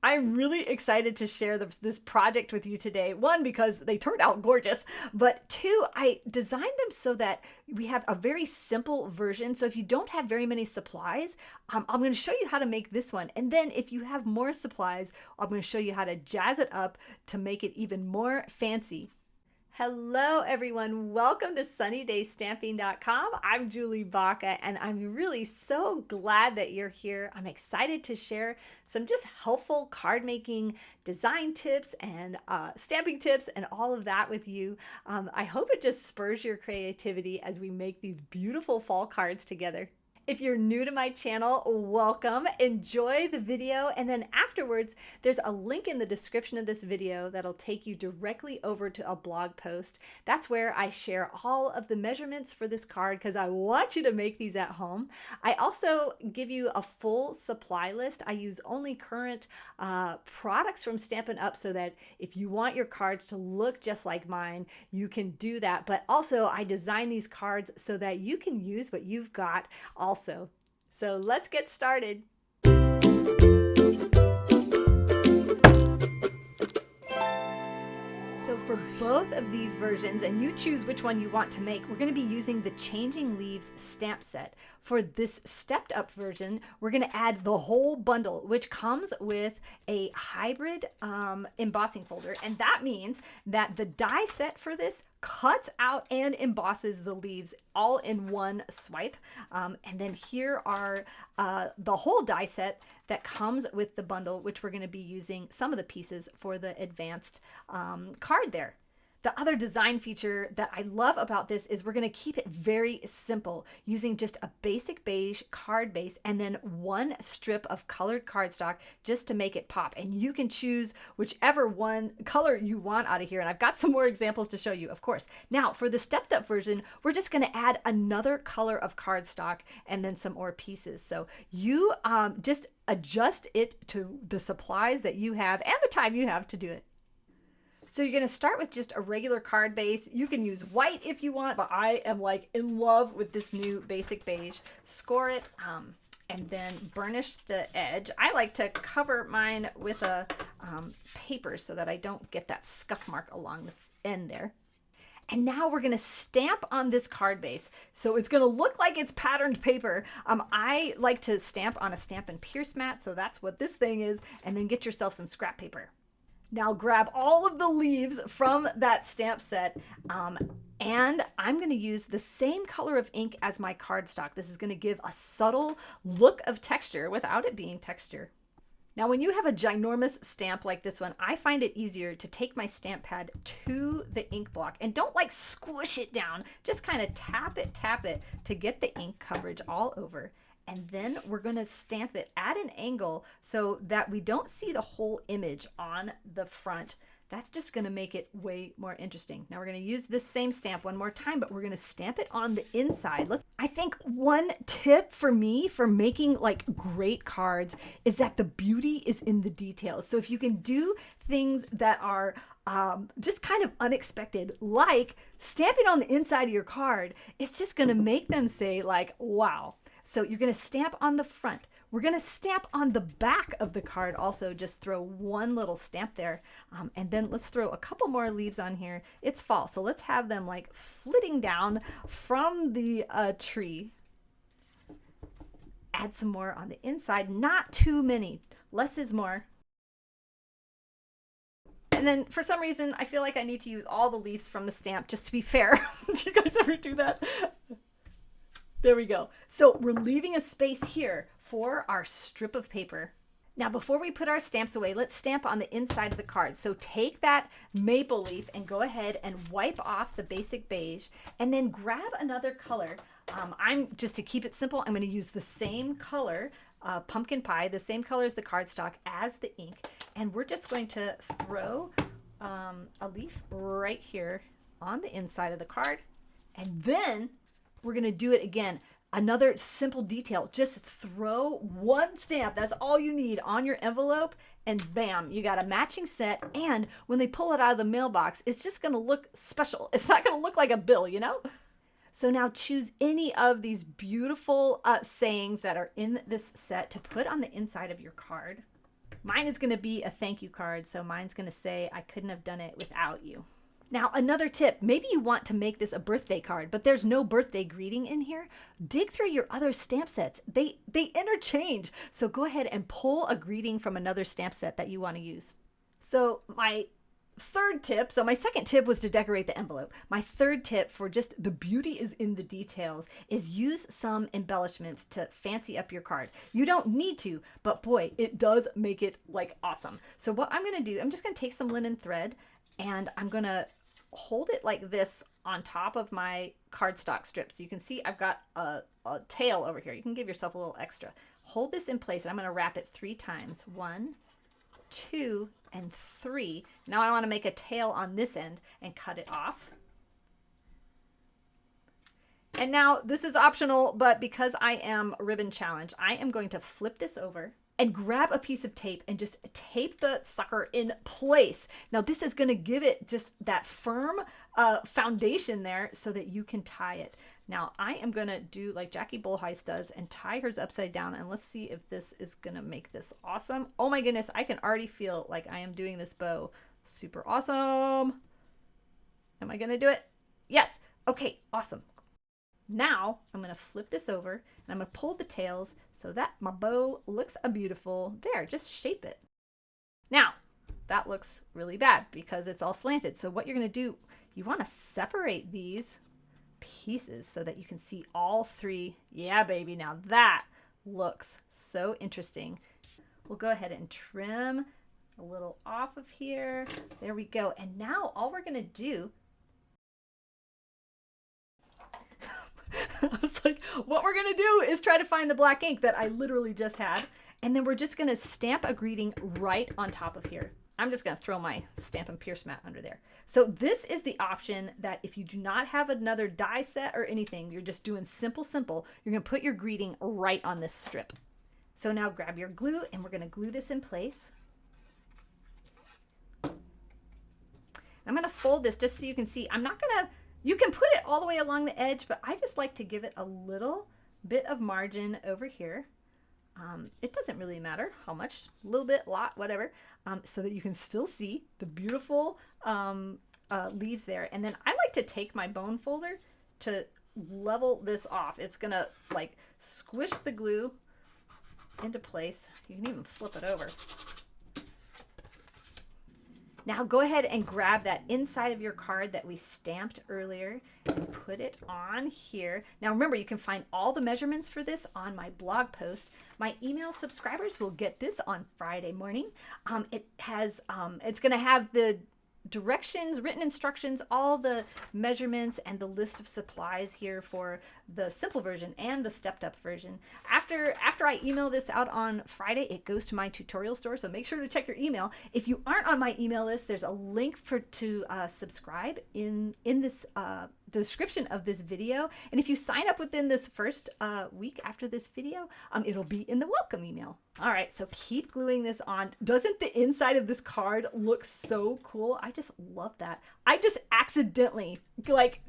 I'm really excited to share this project with you today. One, because they turned out gorgeous, but two, I designed them so that we have a very simple version. So if you don't have very many supplies, I'm going to show you how to make this one. And then if you have more supplies, I'm going to show you how to jazz it up to make it even more fancy. Hello, everyone. Welcome to sunnydaystamping.com. I'm Julie Baca, and I'm really so glad that you're here. I'm excited to share some just helpful card making design tips and stamping tips and all of that with you. I hope it just spurs your creativity as we make these beautiful fall cards together. If you're new to my channel, welcome. Enjoy the video, and then afterwards, there's a link in the description of this video that'll take you directly over to a blog post. That's where I share all of the measurements for this card because I want you to make these at home. I also give you a full supply list. I use only current products from Stampin' Up! So that if you want your cards to look just like mine, you can do that. But also, I design these cards so that you can use what you've got also. So let's get started. So for both of these versions, and you choose which one you want to make, we're going to be using the Changing Leaves stamp set. For this stepped up version, we're going to add the whole bundle, which comes with a hybrid embossing folder. And that means that the die set for this cuts out and embosses the leaves all in one swipe. And then here are the whole die set that comes with the bundle, which we're going to be using some of the pieces for the advanced card there. The other design feature that I love about this is we're going to keep it very simple, using just a basic beige card base and then one strip of colored cardstock just to make it pop. And you can choose whichever one color you want out of here. And I've got some more examples to show you, of course. Now, for the stepped up version, we're just going to add another color of cardstock and then some more pieces. So you just adjust it to the supplies that you have and the time you have to do it. So you're going to start with just a regular card base. You can use white if you want, but I am like in love with this new basic beige. Score it and then burnish the edge. I like to cover mine with a paper so that I don't get that scuff mark along the end there. And now we're going to stamp on this card base. So it's going to look like it's patterned paper. I like to stamp on a Stampin' Pierce mat, so that's what this thing is, and then get yourself some scrap paper. Now grab all of the leaves from that stamp set, and I'm going to use the same color of ink as my cardstock. This is going to give a subtle look of texture without it being texture. Now when you have a ginormous stamp like this one, I find it easier to take my stamp pad to the ink block and don't like squish it down, just kind of tap it to get the ink coverage all over. And then we're going to stamp it at an angle so that we don't see the whole image on the front. That's just going to make it way more interesting. Now we're going to use this same stamp one more time, but we're going to stamp it on the inside. I think one tip for me for making like great cards is that the beauty is in the details. So if you can do things that are just kind of unexpected, like stamping on the inside of your card, it's just going to make them say like, wow. So you're going to stamp on the front. We're going to stamp on the back of the card also. Just throw one little stamp there. And then let's throw a couple more leaves on here. It's fall, so let's have them like flitting down from the tree. Add some more on the inside. Not too many. Less is more. And then for some reason, I feel like I need to use all the leaves from the stamp just to be fair. Do you guys ever do that? There we go. So we're leaving a space here for our strip of paper. Now, before we put our stamps away, let's stamp on the inside of the card. So take that maple leaf and go ahead and wipe off the basic beige and then grab another color. Just to keep it simple, I'm going to use the same color, pumpkin pie, the same color as the cardstock as the ink. And we're just going to throw a leaf right here on the inside of the card. And then we're going to do it again. Another simple detail, just throw one stamp, that's all you need, on your envelope, and bam, you got a matching set. And when they pull it out of the mailbox, it's just going to look special. It's not going to look like a bill, you know? So now choose any of these beautiful sayings that are in this set to put on the inside of your card. Mine is going to be a thank you card, so mine's going to say, I couldn't have done it without you. Now, another tip, maybe you want to make this a birthday card, but there's no birthday greeting in here. Dig through your other stamp sets. They interchange. So go ahead and pull a greeting from another stamp set that you want to use. So my third tip, so my second tip was to decorate the envelope. My third tip for just the beauty is in the details is use some embellishments to fancy up your card. You don't need to, but boy, it does make it like awesome. So what I'm going to do, I'm just going to take some linen thread and I'm going to hold it like this on top of my cardstock strip. So you can see I've got a tail over here. You can give yourself a little extra. Hold this in place and I'm going to wrap it 3 times. 1, 2, and 3. Now I want to make a tail on this end and cut it off. And now this is optional, but because I am ribbon challenged, I am going to flip this over and grab a piece of tape and just tape the sucker in place. Now this is gonna give it just that firm foundation there so that you can tie it. Now I am gonna do like Jackie Bullheist does and tie hers upside down, and let's see if this is gonna make this awesome. Oh my goodness, I can already feel like I am doing this bow super awesome. Am I gonna do it? Yes, okay, awesome. Now I'm going to flip this over and I'm going to pull the tails so that my bow looks beautiful. There, just shape it. Now that looks really bad because it's all slanted. So what you're going to do, you want to separate these pieces so that you can see all 3. Yeah, baby. Now that looks so interesting. We'll go ahead and trim a little off of here. There we go. And now all we're going to do, I was like, what we're going to do is try to find the black ink that I literally just had. And then we're just going to stamp a greeting right on top of here. I'm just going to throw my Stamp and Pierce mat under there. So this is the option that if you do not have another die set or anything, you're just doing simple, you're going to put your greeting right on this strip. So now grab your glue and we're going to glue this in place. I'm going to fold this just so you can see. I'm not going to, you can put it all the way along the edge, but I just like to give it a little bit of margin over here. It doesn't really matter how much, a little bit, lot, whatever, so that you can still see the beautiful leaves there. And then I like to take my bone folder to level this off. It's gonna like squish the glue into place. You can even flip it over. Now go ahead and grab that inside of your card that we stamped earlier and put it on here. Now remember, you can find all the measurements for this on my blog post. My email subscribers will get this on Friday morning. It's going to have the directions, written instructions, all the measurements, and the list of supplies here for the simple version and the stepped up version. After I email this out on Friday, it goes to my tutorial store, so make sure to check your email. If you aren't on my email list, there's a link to subscribe in this description of this video, and if you sign up within this first week after this video, it'll be in the welcome email. All right, so keep gluing this on. Doesn't the inside of this card look so cool? I just love that. I just accidentally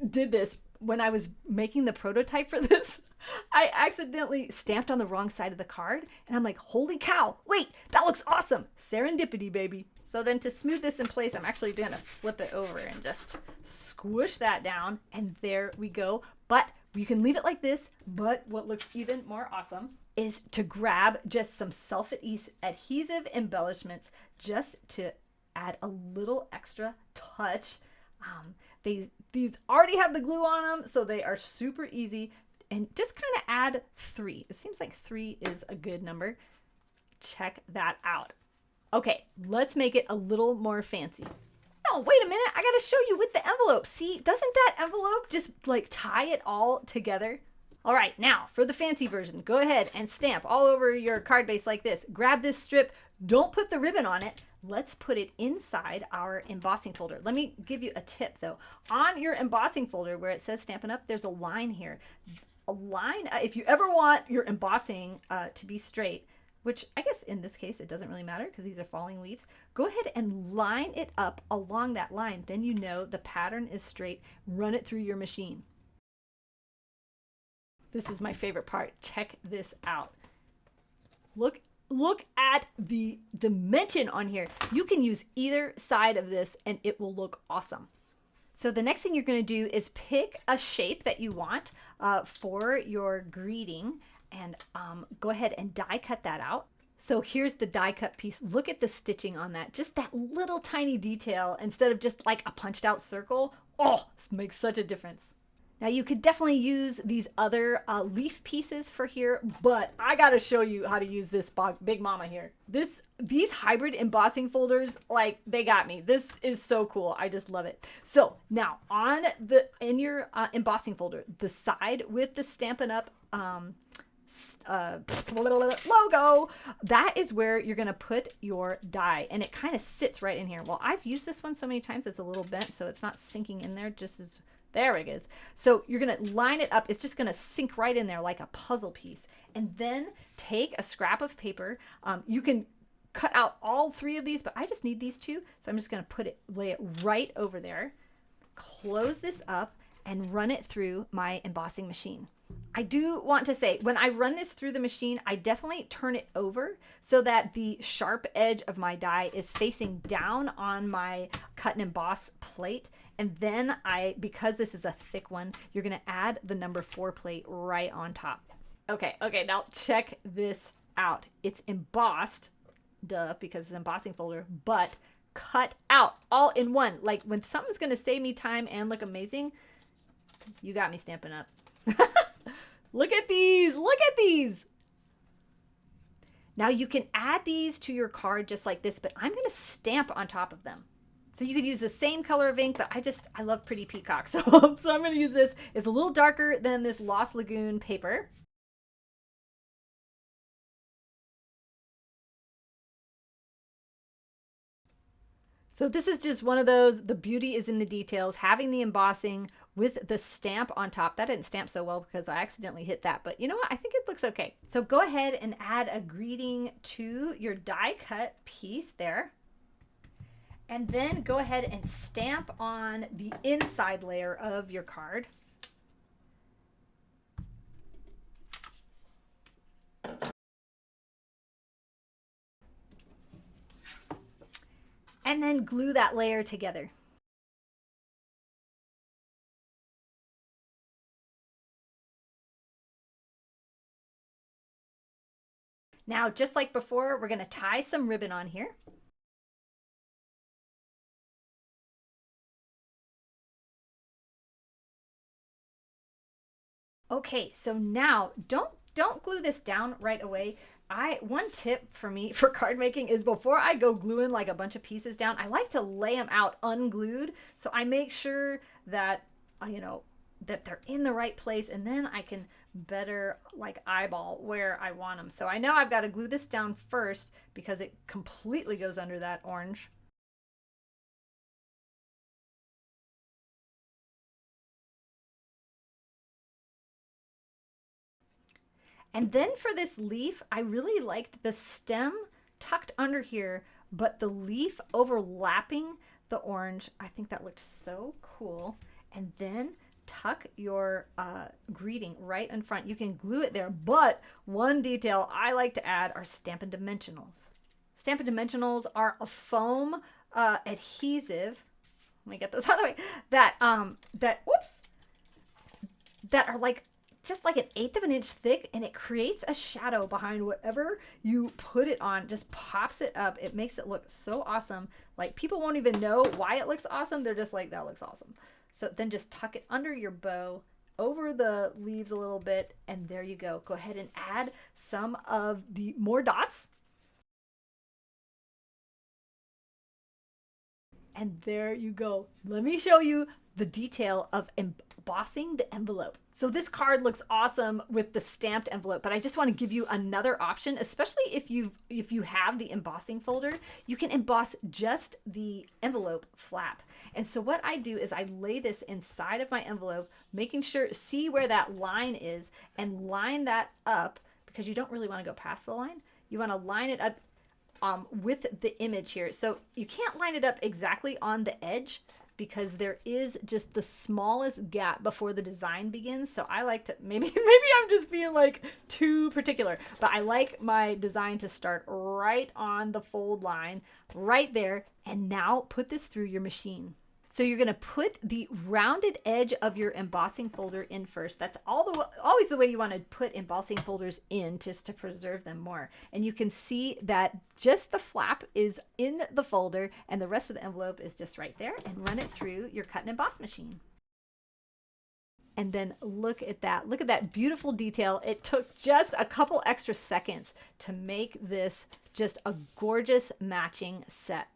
did this when I was making the prototype for this. I accidentally stamped on the wrong side of the card, and I'm like, holy cow, wait, that looks awesome. Serendipity, baby. So then to smooth this in place, I'm actually gonna flip it over and just squish that down, and there we go. But you can leave it like this, but what looks even more awesome is to grab just some self-adhesive embellishments just to add a little extra touch. These already have the glue on them, so they are super easy. And just kind of add 3. It seems like 3 is a good number. Check that out. Okay, let's make it a little more fancy. No, wait a minute. I got to show you with the envelope. See, doesn't that envelope just like tie it all together? All right, now for the fancy version, go ahead and stamp all over your card base like this. Grab this strip. Don't put the ribbon on it. Let's put it inside our embossing folder. Let me give you a tip though. On your embossing folder where it says Stampin' Up, there's a line here. A line, if you ever want your embossing to be straight, which I guess in this case it doesn't really matter because these are falling leaves, go ahead and line it up along that line. Then you know the pattern is straight. Run it through your machine. This is my favorite part. Check this out. Look look at the dimension on here. You can use either side of this and it will look awesome. So the next thing you're going to do is pick a shape that you want for your greeting, and go ahead and die cut that out. So here's the die cut piece. Look at the stitching on that. Just that little tiny detail instead of just like a punched out circle. Oh, this makes such a difference. Now you could definitely use these other leaf pieces for here, but I gotta show you how to use this big mama here. These hybrid embossing folders, like, they got me. This is so cool. I just love it. So now in your embossing folder, the side with the Stampin' Up! Logo, that is where you're gonna put your die, and it kind of sits right in here. Well, I've used this one so many times it's a little bent, so it's not sinking in there just as there it is. So you're gonna line it up. It's just gonna sink right in there like a puzzle piece, and then take a scrap of paper. You can cut out all three of these, but I just need these two, so I'm just gonna lay it right over there, close this up, and run it through my embossing machine. I do want to say, when I run this through the machine, I definitely turn it over so that the sharp edge of my die is facing down on my cut and emboss plate. And then because this is a thick one, you're gonna add the number 4 plate right on top. Okay, now check this out. It's embossed, duh, because it's an embossing folder, but cut out all in one. Like, when something's gonna save me time and look amazing, you got me Stampin' Up! Look at these, look at these. Now you can add these to your card just like this, but I'm gonna stamp on top of them. So you could use the same color of ink, but I love pretty peacocks. So I'm gonna use this. It's a little darker than this Lost Lagoon paper. So this is just one of those, the beauty is in the details, having the embossing with the stamp on top. That didn't stamp so well because I accidentally hit that, but you know what? I think it looks okay. So go ahead and add a greeting to your die cut piece there. And then go ahead and stamp on the inside layer of your card. And then glue that layer together. Now, just like before, we're going to tie some ribbon on here. Okay, so now don't glue this down right away. One tip for me for card making is, before I go gluing like a bunch of pieces down, I like to lay them out unglued, so I make sure that that they're in the right place, and then I can better like eyeball where I want them. So I know I've got to glue this down first because it completely goes under that orange. And then for this leaf, I really liked the stem tucked under here, but the leaf overlapping the orange. I think that looked so cool. And then tuck your greeting right in front. You can glue it there, but one detail I like to add are Stampin' Dimensionals. Stampin' Dimensionals are a foam adhesive. Let me get those out of the way. That are like just like 1/8 of an inch thick, and it creates a shadow behind whatever you put it on. Just pops it up. It makes it look so awesome. Like, people won't even know why it looks awesome. They're just like, that looks awesome. So then just tuck it under your bow, over the leaves a little bit, and there you go. Go ahead and add some of the more dots. And there you go. Let me show you the detail of embossing the envelope. So this card looks awesome with the stamped envelope, but I just want to give you another option, especially if you have the embossing folder. You can emboss just the envelope flap. And so what I do is I lay this inside of my envelope, making sure, see where that line is, and line that up, because you don't really want to go past the line. You want to line it up with the image here. So you can't line it up exactly on the edge, because there is just the smallest gap before the design begins. So I like to, maybe I'm just being like too particular, but I like my design to start right on the fold line, right there. And now put this through your machine. So you're going to put the rounded edge of your embossing folder in first. That's always the way you want to put embossing folders in, just to preserve them more. And you can see that just the flap is in the folder and the rest of the envelope is just right there, and run it through your cut and emboss machine. And then look at that. Look at that beautiful detail. It took just a couple extra seconds to make this just a gorgeous matching set.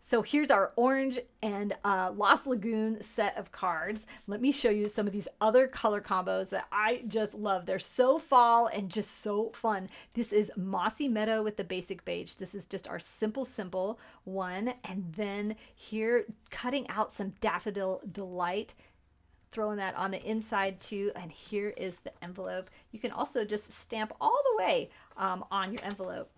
So here's our orange and Lost Lagoon set of cards. Let me show you some of these other color combos that I just love. They're so fall and just so fun. This is Mossy Meadow with the basic beige. This is just our simple one. And then here, cutting out some Daffodil Delight, throwing that on the inside too. And here is the envelope. You can also just stamp all the way on your envelope.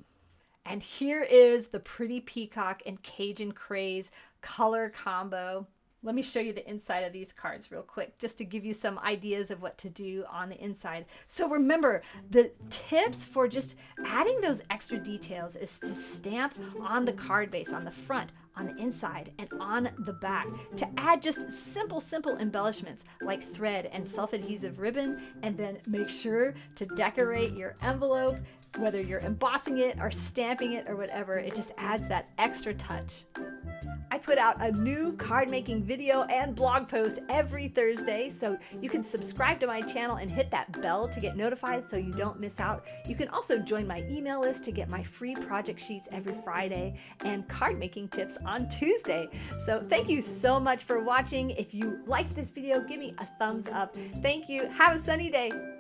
And here is the Pretty Peacock and Cajun Craze color combo. Let me show you the inside of these cards real quick, just to give you some ideas of what to do on the inside. So remember, the tips for just adding those extra details is to stamp on the card base, on the front, on the inside, and on the back, to add just simple embellishments like thread and self-adhesive ribbon. And then make sure to decorate your envelope, whether you're embossing it or stamping it or whatever. It just adds that extra touch. I put out a new card making video and blog post every Thursday, so you can subscribe to my channel and hit that bell to get notified so you don't miss out. You can also join my email list to get my free project sheets every Friday and card making tips on Tuesday. So thank you so much for watching. If you liked this video, give me a thumbs up. Thank you. Have a sunny day.